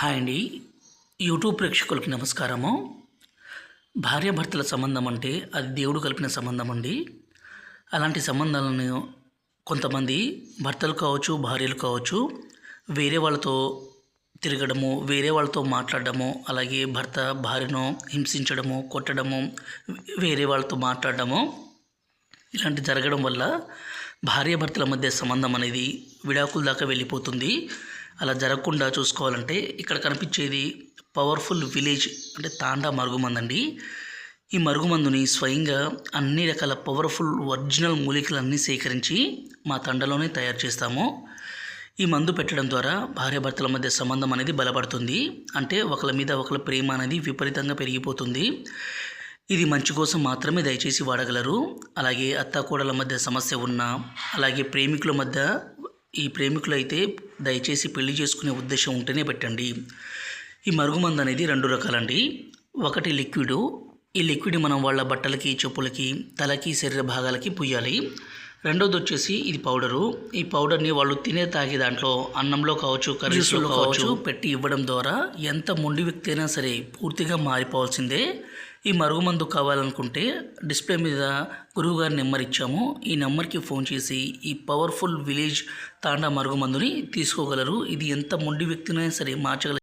Hi అండి. YouTube ప్రేక్షకులకి నమస్కారము. భార్యాభర్తల సంబంధం అంటే అది దేవుడు కలిపిన సంబంధం అండి. అలాంటి సంబంధాలను కొంతమంది భర్తలు కావచ్చు, భార్యలు కావచ్చు, వేరే వాళ్ళతో తిరగడము, వేరే వాళ్ళతో మాట్లాడడము, అలాగే భర్త భార్యను హింసించడము, కొట్టడము, వేరే వాళ్ళతో మాట్లాడడము ఇలాంటి జరగడం వల్ల భార్యాభర్తల మధ్య సంబంధం అనేది విడాకుల దాకా వెళ్ళిపోతుంది. అలా జరగకుండా చూసుకోవాలంటే ఇక్కడ కనిపించేది పవర్ఫుల్ విలేజ్ అంటే తాండా మరుగుమందండి. ఈ మరుగుమందుని స్వయంగా అన్ని రకాల పవర్ఫుల్ ఒరిజినల్ మూలికలన్నీ సేకరించి మా తండలోనే తయారు చేస్తాము. ఈ మందు పెట్టడం ద్వారా భార్యాభర్తల మధ్య సంబంధం అనేది బలపడుతుంది. అంటే ఒకరి మీద ఒకరి ప్రేమ అనేది విపరీతంగా పెరిగిపోతుంది. ఇది మంచి కోసం మాత్రమే దయచేసి వాడగలరు. అలాగే అత్తాకోడల మధ్య సమస్య ఉన్నా, అలాగే ప్రేమికుల మధ్య ఈ ప్రేమికులు అయితే దయచేసి పెళ్లి చేసుకునే ఉద్దేశం ఉంటేనే పెట్టండి. ఈ మరుగుమందు అనేది 2 రకాలండి. ఒకటి లిక్విడ్. ఈ లిక్విడ్ మనం వాళ్ళ బట్టలకి, చెప్పులకి, తలకి, శరీర భాగాలకి పుయ్యాలి. రెండోది వచ్చేసి ఇది పౌడరు. ఈ పౌడర్ని వాళ్ళు తాగే దాంట్లో అన్నంలో కావచ్చు, కర్రీస్లో కావచ్చు పెట్టి ఇవ్వడం ద్వారా ఎంత మొండి వ్యక్తి అయినా సరే పూర్తిగా మారిపోవాల్సిందే. ఈ మరుగుమందు కావాలనుకుంటే డిస్ప్లే మీద గురువుగారి నెంబర్ ఇచ్చాము. ఈ నెంబర్కి ఫోన్ చేసి ఈ పవర్ఫుల్ విలేజ్ తాండా మరుగుమందుని తీసుకోగలరు. ఇది ఎంత మొండి వ్యక్తినైనా సరే మార్చగల